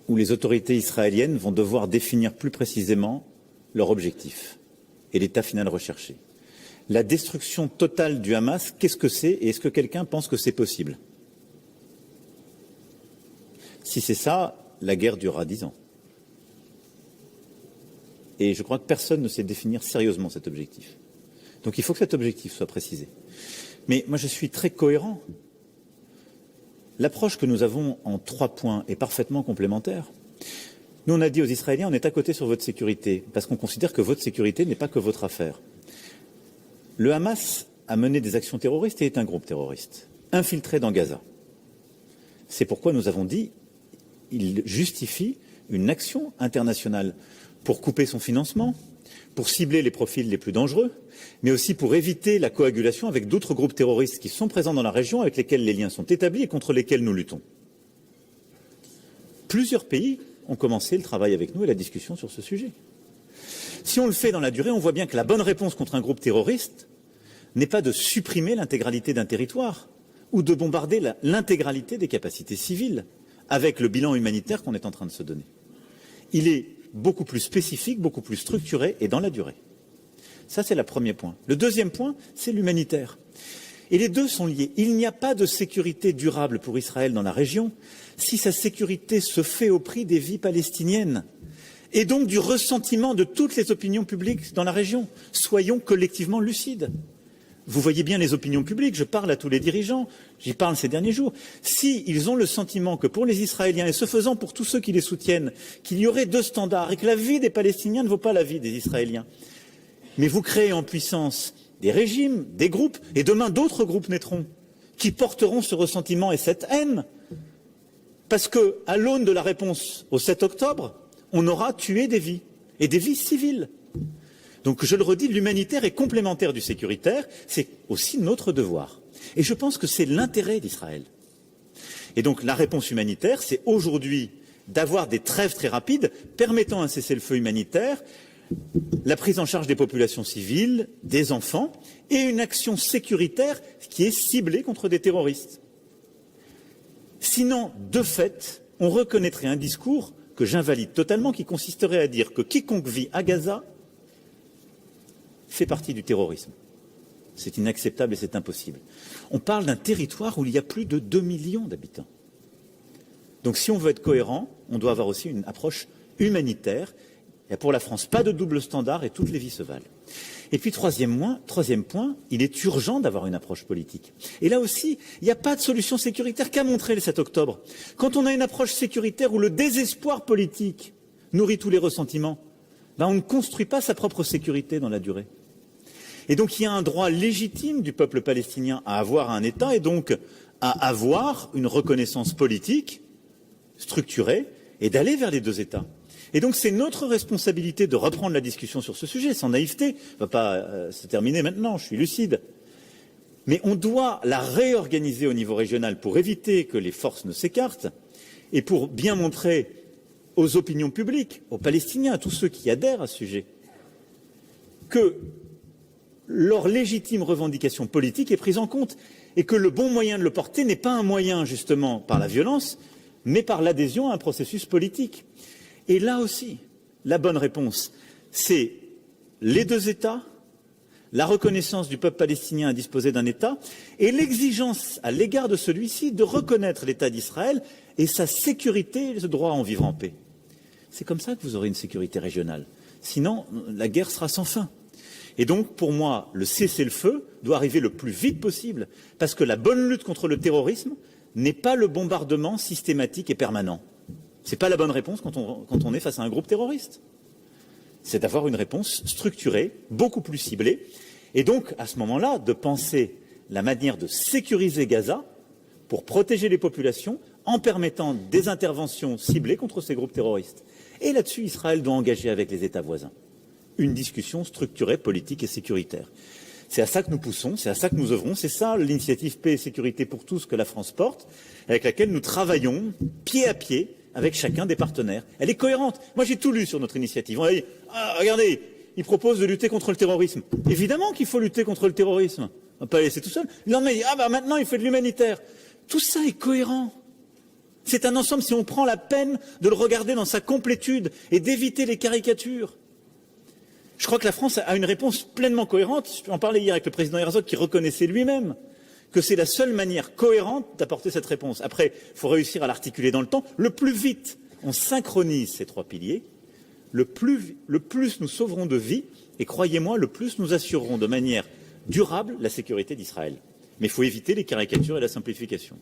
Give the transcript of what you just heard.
où les autorités israéliennes vont devoir définir plus précisément leur objectif et l'état final recherché. La destruction totale du Hamas, qu'est-ce que c'est et est-ce que quelqu'un pense que c'est possible? Si c'est ça, la guerre durera 10 ans. Et je crois que personne ne sait définir sérieusement cet objectif. Donc il faut que cet objectif soit précisé. Mais moi je suis très cohérent. L'approche que nous avons en 3 points est parfaitement complémentaire. Nous, on a dit aux Israéliens, on est à côté sur votre sécurité, parce qu'on considère que votre sécurité n'est pas que votre affaire. Le Hamas a mené des actions terroristes et est un groupe terroriste, infiltré dans Gaza. C'est pourquoi nous avons dit qu'il justifie une action internationale pour couper son financement, pour cibler les profils les plus dangereux, mais aussi pour éviter la coagulation avec d'autres groupes terroristes qui sont présents dans la région, avec lesquels les liens sont établis et contre lesquels nous luttons. Plusieurs pays ont commencé le travail avec nous et la discussion sur ce sujet. Si on le fait dans la durée, on voit bien que la bonne réponse contre un groupe terroriste n'est pas de supprimer l'intégralité d'un territoire ou de bombarder l'intégralité des capacités civiles avec le bilan humanitaire qu'on est en train de se donner. Il est beaucoup plus spécifique, beaucoup plus structuré et dans la durée. Ça, c'est le premier point. Le deuxième point, c'est l'humanitaire. Et les deux sont liés. Il n'y a pas de sécurité durable pour Israël dans la région si sa sécurité se fait au prix des vies palestiniennes et donc du ressentiment de toutes les opinions publiques dans la région. Soyons collectivement lucides. Vous voyez bien les opinions publiques, je parle à tous les dirigeants, j'y parle ces derniers jours. S'ils ont le sentiment que pour les Israéliens, et ce faisant pour tous ceux qui les soutiennent, qu'il y aurait 2 standards et que la vie des Palestiniens ne vaut pas la vie des Israéliens, mais vous créez en puissance des régimes, des groupes, et demain d'autres groupes naîtront qui porteront ce ressentiment et cette haine, parce qu'à l'aune de la réponse au 7 octobre, on aura tué des vies, et des vies civiles. Donc je le redis, l'humanitaire est complémentaire du sécuritaire, c'est aussi notre devoir. Et je pense que c'est l'intérêt d'Israël. Et donc la réponse humanitaire, c'est aujourd'hui d'avoir des trêves très rapides permettant un cessez-le-feu humanitaire, la prise en charge des populations civiles, des enfants, et une action sécuritaire qui est ciblée contre des terroristes. Sinon, de fait, on reconnaîtrait un discours que j'invalide totalement, qui consisterait à dire que quiconque vit à Gaza fait partie du terrorisme. C'est inacceptable et c'est impossible. On parle d'un territoire où il y a plus de 2 millions d'habitants. Donc si on veut être cohérent, on doit avoir aussi une approche humanitaire. Et pour la France, pas de double standard et toutes les vies se valent. Et puis troisième point, il est urgent d'avoir une approche politique. Et là aussi, il n'y a pas de solution sécuritaire qu'a montré le 7 octobre. Quand on a une approche sécuritaire où le désespoir politique nourrit tous les ressentiments, on ne construit pas sa propre sécurité dans la durée. Et donc il y a un droit légitime du peuple palestinien à avoir un État et donc à avoir une reconnaissance politique structurée et d'aller vers les 2 États. Et donc c'est notre responsabilité de reprendre la discussion sur ce sujet, sans naïveté. Ça ne va pas se terminer maintenant, je suis lucide. Mais on doit la réorganiser au niveau régional pour éviter que les forces ne s'écartent et pour bien montrer aux opinions publiques, aux Palestiniens, à tous ceux qui adhèrent à ce sujet, que leur légitime revendication politique est prise en compte et que le bon moyen de le porter n'est pas un moyen justement par la violence, mais par l'adhésion à un processus politique. Et là aussi, la bonne réponse, c'est les 2 États, la reconnaissance du peuple palestinien à disposer d'un État et l'exigence à l'égard de celui-ci de reconnaître l'État d'Israël et sa sécurité et ce droit à en vivre en paix. C'est comme ça que vous aurez une sécurité régionale. Sinon, la guerre sera sans fin. Et donc, pour moi, le cessez-le-feu doit arriver le plus vite possible, parce que la bonne lutte contre le terrorisme n'est pas le bombardement systématique et permanent. Ce n'est pas la bonne réponse quand on est face à un groupe terroriste. C'est d'avoir une réponse structurée, beaucoup plus ciblée, et donc, à ce moment-là, de penser la manière de sécuriser Gaza pour protéger les populations en permettant des interventions ciblées contre ces groupes terroristes. Et là-dessus, Israël doit engager avec les États voisins une discussion structurée, politique et sécuritaire. C'est à ça que nous poussons, c'est à ça que nous œuvrons, c'est ça l'initiative Paix et Sécurité pour tous que la France porte, avec laquelle nous travaillons pied à pied avec chacun des partenaires. Elle est cohérente. Moi, j'ai tout lu sur notre initiative. On a dit, regardez, il propose de lutter contre le terrorisme. Évidemment qu'il faut lutter contre le terrorisme. On ne va pas laisser tout seul. Le lendemain, il dit, maintenant, il fait de l'humanitaire. Tout ça est cohérent. C'est un ensemble si on prend la peine de le regarder dans sa complétude et d'éviter les caricatures. Je crois que la France a une réponse pleinement cohérente. Je en parlais hier avec le président Herzog qui reconnaissait lui-même que c'est la seule manière cohérente d'apporter cette réponse. Après, il faut réussir à l'articuler dans le temps. Le plus vite on synchronise ces trois piliers, le plus nous sauverons de vies et croyez-moi, le plus nous assurerons de manière durable la sécurité d'Israël. Mais il faut éviter les caricatures et la simplification.